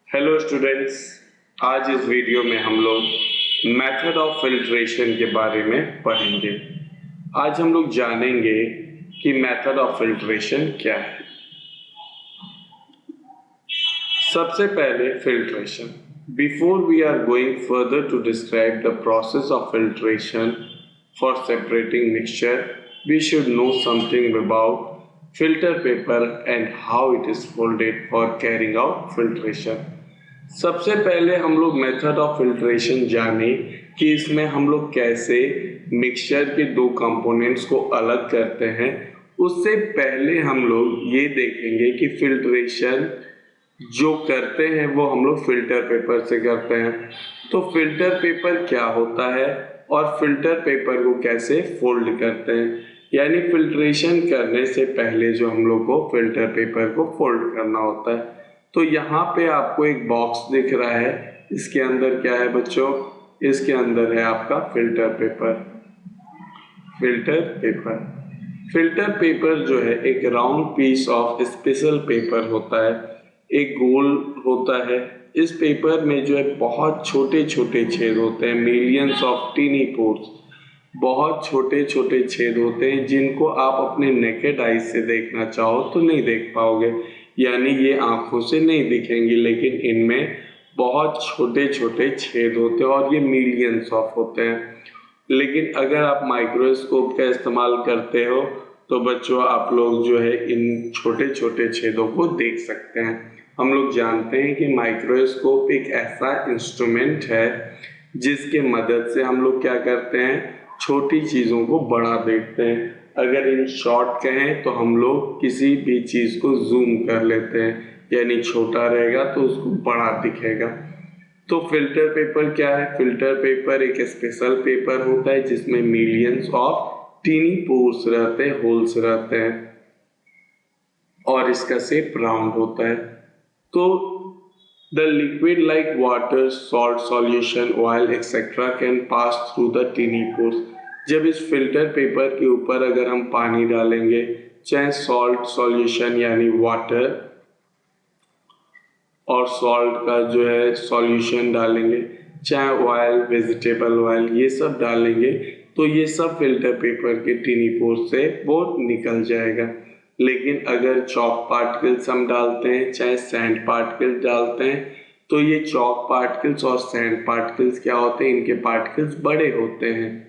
Hello students, आज इस video में हम लोग मेथड ऑफ फिल्ट्रेशन के बारे में पढ़ेंगे। आज हम लोग जानेंगे कि मेथड ऑफ फिल्ट्रेशन क्या है। सबसे पहले filtration. Before we are going further to describe the process of filtration for separating mixture, we should know something about filter paper and how it is folded for carrying out filtration. सबसे पहले हम लोग method of filtration जाने कि इसमें हम लोग कैसे मिक्सचर के दो कंपोनेंट्स को अलग करते हैं। उससे पहले हम लोग ये देखेंगे कि फिल्ट्रेशन जो करते हैं वो हम लोग फिल्टर पेपर से करते हैं। तो फिल्टर पेपर क्या होता है और फिल्टर पेपर को कैसे फोल्ड करते हैं, यानी फिल्ट्रेशन करने से पहले जो हम लोग को फिल्टर पेपर को फोल्ड करना होता है। तो यहाँ पे आपको एक बॉक्स दिख रहा है, इसके अंदर क्या है बच्चों? इसके अंदर है आपका filter paper. Filter paper filter paper जो है एक round piece of special paper होता है, एक गोल होता है। इस पेपर में जो है बहुत छोटे छोटे छेद होते हैं, मिलियंस ऑफ टीनी पोर्स। बहुत छोटे छोटे छेद होते हैं जिनको आप अपने नेकेड आइज से देखना चाहो तो नहीं देख पाओगे, यानी ये आंखों से नहीं दिखेंगे, लेकिन इनमें बहुत छोटे छोटे छेद होते हैं और ये मिलियंस ऑफ होते हैं। लेकिन अगर आप माइक्रोस्कोप का इस्तेमाल करते हो तो बच्चों आप लोग जो है इन छोटे छोटे छेदों को देख सकते हैं। हम लोग जानते हैं कि माइक्रोस्कोप एक ऐसा इंस्ट्रूमेंट है जिसके मदद से हम लोग क्या करते हैं, छोटी चीज़ों को बड़ा देखते हैं। अगर इन शॉर्ट कहें तो हम लोग किसी भी चीज़ को जूम कर लेते हैं, यानी छोटा रहेगा तो उसको बड़ा दिखेगा। तो फिल्टर पेपर क्या है? फिल्टर पेपर एक स्पेशल पेपर होता है जिसमें मिलियंस ऑफ टीनी पोर्स रहते हैं, होल्स रहते हैं, और इसका शेप राउंड होता है। तो the liquid like water, salt solution, oil etcetera can pass through the tiny pores. जब इस फिल्टर पेपर के ऊपर अगर हम पानी डालेंगे, चाहे सॉल्ट सॉल्यूशन यानी वाटर और सॉल्ट का जो है सॉल्यूशन डालेंगे, चाहे ऑयल, वेजिटेबल ऑयल, ये सब डालेंगे, तो ये सब फिल्टर पेपर के टीनी पोर्स से वो निकल जाएगा। लेकिन अगर चॉक पार्टिकल्स हम डालते हैं, चाहे सैंड पार्टिकल्स डालते हैं, तो ये चॉक पार्टिकल्स और सैंड पार्टिकल्स क्या होते हैं, इनके पार्टिकल्स बड़े होते हैं।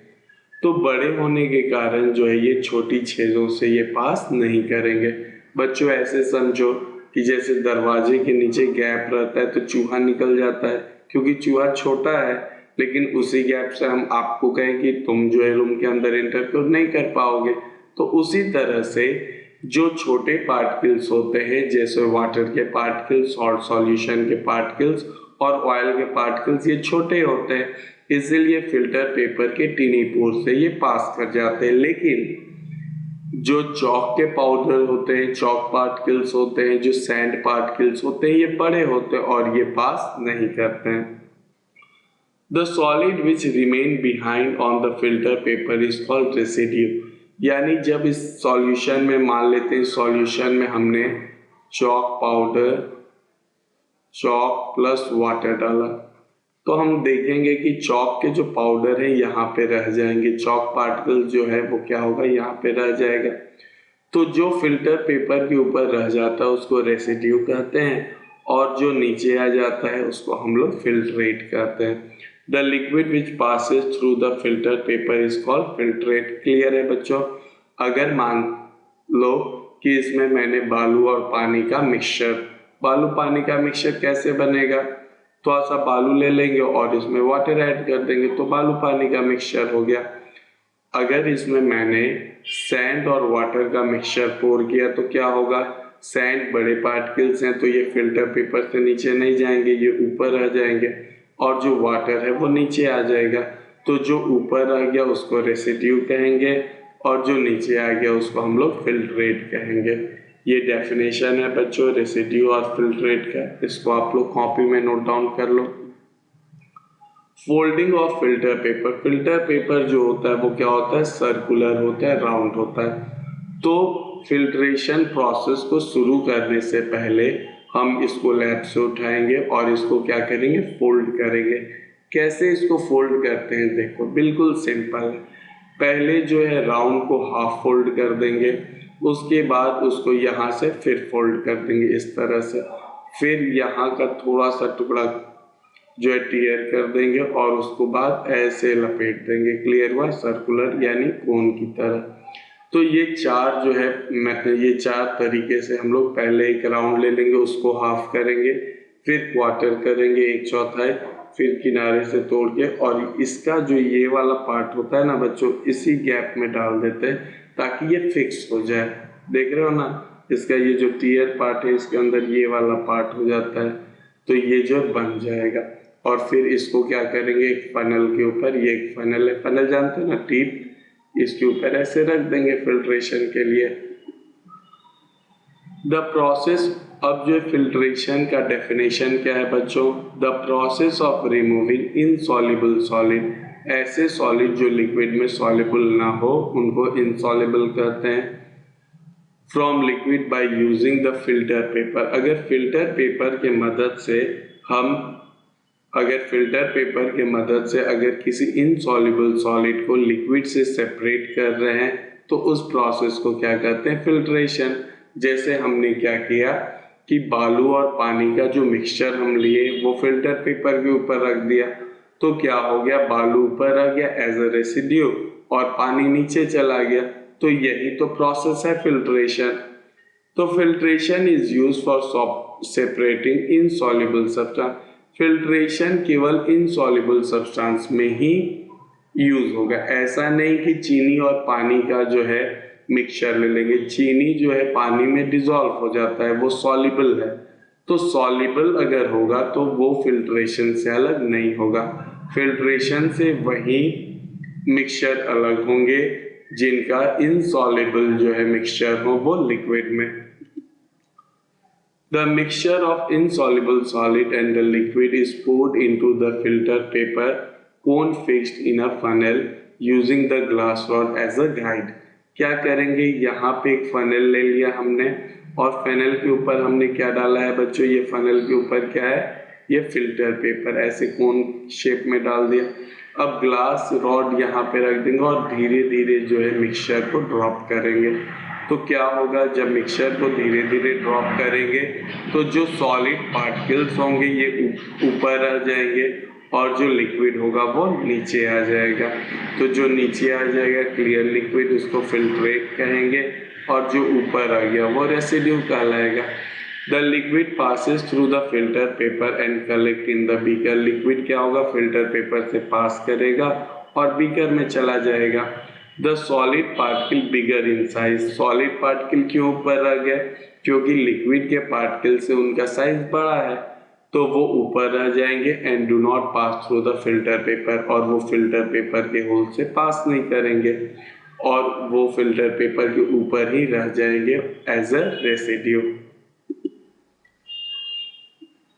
तो बड़े होने के कारण जो है ये छोटी छेदों से ये पास नहीं करेंगे। बच्चों ऐसे समझो कि जैसे दरवाजे के नीचे गैप रहता है तो चूहा निकल जाता है, क्योंकि चूहा छोटा है, लेकिन उसी गैप से हम आपको कहें कि तुम जो है रूम के अंदर एंटर कर नहीं कर पाओगे। तो उसी तरह से जो छोटे पार्टिकल्स होते हैं, जैसे वाटर के पार्टिकल्स, सॉल्ट सॉल्यूशन के पार्टिकल्स और ऑयल के पार्टिकल्स, ये छोटे होते हैं, इसीलिए फिल्टर पेपर के टीनी पोर से ये पास कर जाते हैं। लेकिन जो चॉक के पाउडर होते हैं, चॉक पार्टिकल्स होते हैं, जो सैंड पार्टिकल्स होते हैं, ये बड़े होते हैं और ये पास नहीं करते हैं। The solid which remain behind on the filter paper is called residue. यानी जब इस सॉल्यूशन में मान लेते हैं, सॉल्यूशन में हमने chalk powder, chalk plus water डाला, तो हम देखेंगे कि चॉक के जो पाउडर है यहाँ पे रह जाएंगे, चॉक पार्टिकल जो है वो क्या होगा, यहाँ पे रह जाएगा। तो जो फिल्टर पेपर के ऊपर रह जाता है उसको रेसिड्यू कहते हैं, और जो नीचे आ जाता है उसको हम लोग फिल्ट्रेट कहते हैं। The liquid which passes through the filter paper is called filtrate. Clear है बच्चों? अगर मान लो कि इसमें मैंने बालू और पानी का मिक्सचर, बालू पानी का मिक्सचर कैसे बनेगा, थोड़ा सा बालू ले लेंगे और इसमें वाटर ऐड कर देंगे तो बालू पानी का मिक्सचर हो गया। अगर इसमें मैंने सैंड और वाटर का मिक्सचर पोर किया तो क्या होगा, सैंड बड़े पार्टिकल्स हैं तो ये फिल्टर पेपर से नीचे नहीं जाएंगे, ये ऊपर आ जाएंगे, और जो वाटर है वो नीचे आ जाएगा। तो जो ऊपर आ गया उसको रेसिड्यू कहेंगे और जो नीचे आ गया उसको हम लोग फिल्ट्रेट कहेंगे। ये डेफिनेशन है बच्चों रेसिड्यू और फिल्ट्रेट का, इसको आप लोग कॉपी में नोट डाउन कर लो। Folding of filter paper. Filter paper जो होता है वो क्या होता है, सर्कुलर होता है, राउंड होता है। तो फिल्ट्रेशन प्रोसेस को शुरू करने से पहले हम इसको लैब से उठाएंगे और इसको क्या करेंगे, फोल्ड करेंगे। कैसे इसको फोल्ड करते हैं, देखो बिल्कुल सिंपल है। पहले जो है राउंड को हाफ फोल्ड कर देंगे, उसके बाद उसको यहाँ से फिर फोल्ड कर देंगे इस तरह से, फिर यहाँ का थोड़ा सा टुकड़ा जो है टीयर कर देंगे और उसको बाद ऐसे लपेट देंगे, क्लियर हुआ, सर्कुलर यानी कोन की तरह। तो ये चार जो है ये चार तरीके से हम लोग पहले एक राउंड ले लेंगे, उसको हाफ करेंगे, फिर क्वार्टर करेंगे एक चौथाई, फिर किनारे से तोड़ के, और इसका जो ये वाला पार्ट होता है ना बच्चों, इसी गैप में डाल देते हैं ताकि ये फिक्स हो जाए। देख रहे हो ना, इसका ये जो टीयर पार्ट है इसके अंदर ये वाला पार्ट हो जाता है, तो ये जो बन जाएगा। और फिर इसको क्या करेंगे, एक फनल के ऊपर, ये एक फनल है, फनल जानते हो ना, टिप, इसके ऊपर ऐसे रख देंगे फिल्ट्रेशन के लिए। द प्रोसेस, अब जो फिल्ट्रेशन का डेफिनेशन क्या है बच्चों, the process of removing insoluble solid, ऐसे सॉलिड जो लिक्विड में सॉल्युबल ना हो उनको इनसॉल्युबल कहते हैं, from liquid by using the filter paper. अगर फिल्टर पेपर के मदद से अगर किसी इनसॉल्युबल सॉलिड को लिक्विड से सेपरेट कर रहे हैं तो उस प्रोसेस को क्या कहते हैं, फिल्ट्रेशन। जैसे हमने क्या किया कि बालू और पानी का जो मिक्सचर हम लिए वो फिल्टर पेपर के ऊपर रख दिया, तो क्या हो गया, बालू ऊपर आ गया एज अ रेसिड्यू और पानी नीचे चला गया। तो यही तो प्रोसेस है फिल्ट्रेशन। तो filtration is used for separating insoluble substance. Filtration केवल इनसॉल्युबल सब्सटेंस में ही यूज होगा, ऐसा नहीं कि चीनी और पानी का जो है मिक्सचर ले लेंगे। चीनी जो है पानी में डिसॉल्व हो जाता है, वो सॉल्युबल है, तो सॉल्युबल अगर होगा तो वो फिल्ट्रेशन से अलग नहीं होगा। फिल्ट्रेशन से वही मिक्सचर अलग होंगे जिनका इनसॉल्युबल जो है मिक्सचर हो वो लिक्विड में। The mixture of insoluble solid and the liquid is poured into the filter paper cone fixed in a funnel using the glass rod as a guide। क्या करेंगे, यहाँ पे एक फनल ले लिया हमने और फनल के ऊपर हमने क्या डाला है बच्चों, ये फनल के ऊपर क्या है, ये फिल्टर पेपर ऐसे कोन शेप में डाल दिया। अब ग्लास रॉड यहाँ पे रख देंगे और धीरे धीरे जो है मिक्सचर को ड्रॉप करेंगे। तो क्या होगा, जब मिक्सचर को धीरे धीरे ड्रॉप करेंगे तो जो सॉलिड पार्टिकल्स होंगे ये ऊपर आ जाएंगे और जो लिक्विड होगा वो नीचे आ जाएगा। तो जो नीचे आ जाएगा क्लियर लिक्विड, उसको फिल्ट्रेट कहेंगे, और जो ऊपर आ गया वो रेसिड्यू कहलाएगा। The liquid passes through the filter paper and collect in the beaker. Liquid क्या होगा, फिल्टर पेपर से पास करेगा और बीकर में चला जाएगा। The solid particle bigger in size. Solid particle क्यों ऊपर आ गया, क्योंकि लिक्विड के पार्टिकल से उनका साइज बड़ा है, तो वो ऊपर आ जाएंगे and do not pass through the filter paper, और वो फिल्टर पेपर के होल से पास नहीं करेंगे और वो फिल्टर पेपर के ऊपर ही रह जाएंगे as a residue.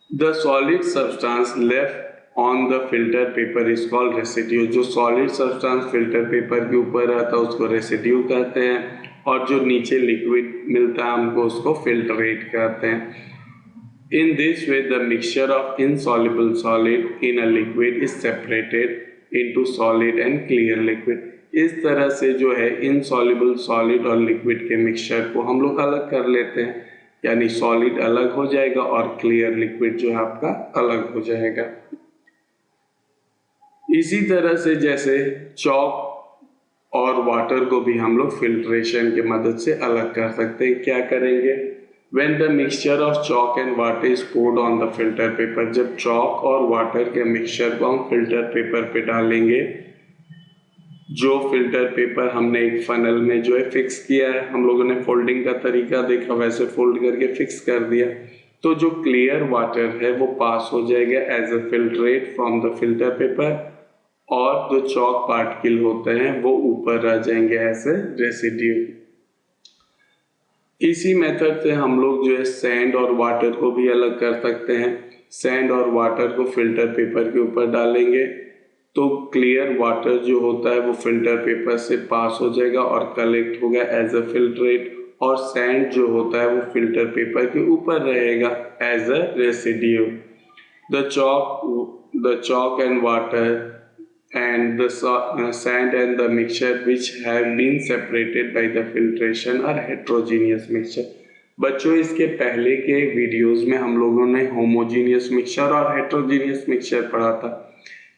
The solid substance left on the filter paper is called residue. जो सॉलिड सब्सटेंस फिल्टर पेपर के ऊपर रहता है उसको रेसिड्यू कहते हैं, और जो नीचे लिक्विड मिलता है हमको उसको फिल्ट्रेट कहते हैं। In this way the mixture of insoluble solid in a liquid is separated into solid and clear liquid. इस तरह से जो है इनसॉल्युबल सॉलिड और लिक्विड के मिक्सचर को हम लोग अलग कर लेते हैं, यानी सॉलिड अलग हो जाएगा और क्लियर लिक्विड जो है आपका अलग हो जाएगा। इसी तरह से जैसे चॉक और वाटर को भी हम लोग फिल्ट्रेशन की मदद से अलग कर सकते हैं। क्या करेंगे, When the mixture of chalk and water is poured on the filter paper, जब चॉक और वाटर के मिक्सचर को हम फिल्टर पेपर पे डालेंगे, जो फिल्टर पेपर हमने एक फनल में जो है फिक्स किया है, हम लोगों ने फोल्डिंग का तरीका देखा, वैसे फोल्ड करके फिक्स कर दिया, तो जो क्लियर वाटर है वो पास हो जाएगा as a filtrate from the filter paper, और जो चॉक पार्टिकल होते हैं वो ऊपर आ जाएंगे एज ए रेसिड्यू। इसी मेथड से हम लोग जो है सैंड और वाटर को भी अलग कर सकते हैं। सैंड और वाटर को फिल्टर पेपर के ऊपर डालेंगे तो क्लियर वाटर जो होता है वो फिल्टर पेपर से पास हो जाएगा और कलेक्ट होगा एज अ फिल्ट्रेट, और सैंड जो होता है वो फिल्टर पेपर के ऊपर रहेगा as a residue. The chalk and water and the sand and the mixture which have been separated by the filtration are heterogeneous mixture। बच्चों इसके पहले के वीडियोस में हम लोगों ने होमोजीनियस मिक्सचर और हेट्रोजीनियस मिक्सचर पढ़ा था।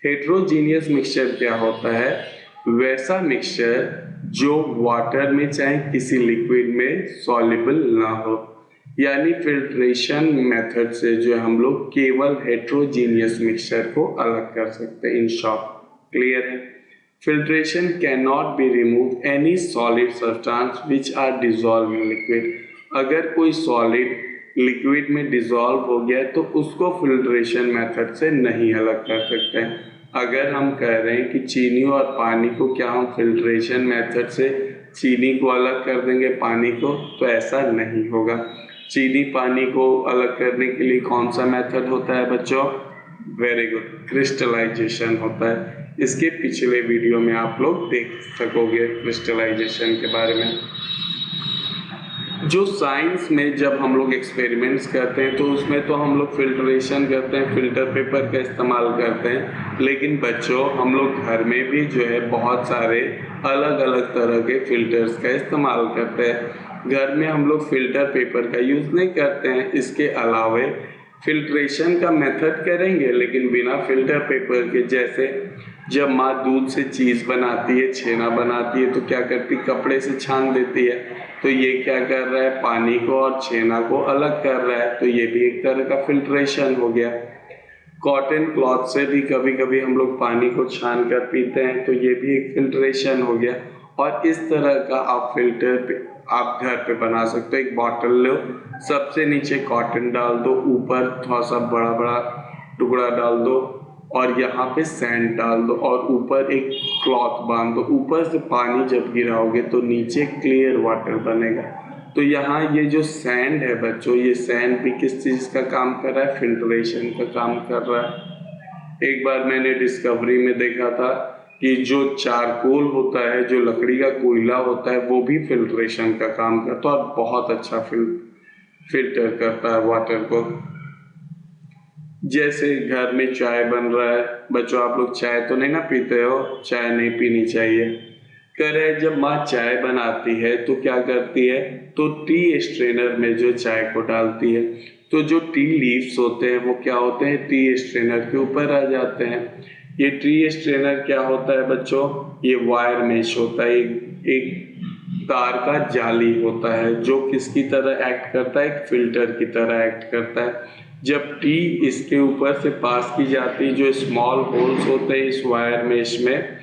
हेट्रोजीनियस मिक्सचर क्या होता है? वैसा मिक्सचर जो वाटर में चाहे किसी लिक्विड में सॉल्युबल ना हो, यानी फिल्ट्रेशन मेथड से जो हम लोग केवल हेट्रोजीनियस मिक्सचर को अलग कर सकते हैं। इन शॉर्ट क्लियर है? Filtration can not be remove any solid substance which are dissolve in liquid. अगर कोई सॉलिड लिक्विड में डिजॉल्व हो गया तो उसको फिल्ट्रेशन मेथड से नहीं अलग कर सकते हैं। अगर हम कह रहे हैं कि चीनी और पानी को क्या हम फिल्ट्रेशन मेथड से चीनी को अलग कर देंगे पानी को, तो ऐसा नहीं होगा। चीनी पानी को अलग करने के लिए कौन सा मेथड होता है बच्चों? वेरी गुड, क्रिस्टलाइजेशन होता है। इसके पिछले वीडियो में आप लोग देख सकोगे क्रिस्टलाइजेशन के बारे में। जो साइंस में जब हम लोग एक्सपेरिमेंट्स करते हैं तो उसमें तो हम लोग फिल्ट्रेशन करते हैं, फिल्टर पेपर का इस्तेमाल करते हैं, लेकिन बच्चों हम लोग घर में भी जो है बहुत सारे अलग अलग तरह के फिल्टर्स का इस्तेमाल करते हैं। घर में हम लोग फिल्टर पेपर का यूज़ नहीं करते हैं, इसके अलावे फिल्ट्रेशन का मेथड करेंगे लेकिन बिना फिल्टर पेपर के। जैसे जब माँ दूध से चीज़ बनाती है, छेना बनाती है, तो क्या करती? कपड़े से छान देती है। तो ये क्या कर रहा है? पानी को और छेना को अलग कर रहा है, तो ये भी एक तरह का फिल्ट्रेशन हो गया। कॉटन क्लॉथ से भी कभी कभी हम लोग पानी को छान कर पीते हैं, तो ये भी एक फिल्ट्रेशन हो गया। और इस तरह का आप फिल्टर आप घर पे बना सकते हो। एक बॉटल लो, सबसे नीचे कॉटन डाल दो, ऊपर थोड़ा सा बड़ा बड़ा टुकड़ा डाल दो और यहाँ पे सैंड डाल दो और ऊपर एक क्लॉथ बांध दो। ऊपर से पानी जब गिराओगे तो नीचे क्लियर वाटर बनेगा। तो यहाँ ये जो सैंड है बच्चों, ये सैंड भी किस चीज़ का काम कर रहा है? फिल्ट्रेशन का काम कर रहा है। एक बार मैंने डिस्कवरी में देखा था कि जो चारकोल होता है, जो लकड़ी का कोयला होता है, वो भी फिल्ट्रेशन का काम करता है और बहुत अच्छा फिल्टर करता है वाटर को। जैसे घर में चाय बन रहा है बच्चों, आप लोग चाय तो नहीं ना पीते हो, चाय नहीं पीनी चाहिए। करे जब माँ चाय बनाती है तो क्या करती है? तो टी स्ट्रेनर में जो चाय को डालती है, तो जो टी लीव्स होते हैं वो क्या होते हैं? टी स्ट्रेनर के ऊपर आ जाते हैं। ये टी स्ट्रेनर क्या होता है बच्चों? ये वायर मेश होता है, एक तार का जाली होता है जो किसकी तरह एक्ट करता है? एक फिल्टर की तरह एक्ट करता है। जब टी इसके ऊपर से पास की जाती है, जो स्मॉल होल्स होते हैं इस वायर मेश में,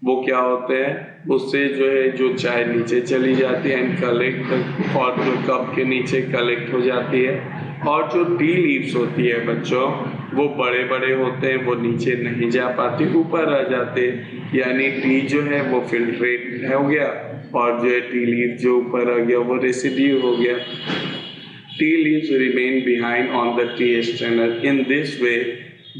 वो क्या होते हैं? उससे जो है जो चाय नीचे चली जाती है एंड कलेक्ट, और जो कप के नीचे कलेक्ट हो जाती है। और जो टी लीव्स होती है बच्चों, वो बड़े बड़े होते हैं, वो नीचे नहीं जा पाती, ऊपर आ जाते हैं। यानी टी जो है वो फिल्ट्रेट हो गया और जो है टी लीव जो ऊपर आ गया वो रेसिड्यू हो गया। Tea leaves remain behind on the tea strainer. In this way,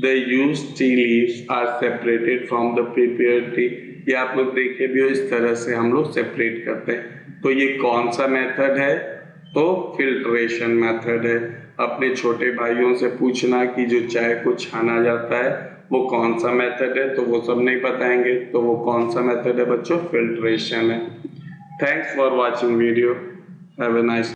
the used tea leaves are separated from the prepared tea. ये आप लोग देखे भी हो, इस तरह से हम लोग सेपरेट करते हैं। तो ये कौन सा मेथड है? तो फिल्ट्रेशन मेथड है। अपने छोटे भाइयों से पूछना कि जो चाय को छाना जाता है वो कौन सा मेथड है, तो वो सब नहीं बताएंगे। तो वो कौन सा मेथड है बच्चों? फिल्ट्रेशन है। Thanks for watching video. Have a nice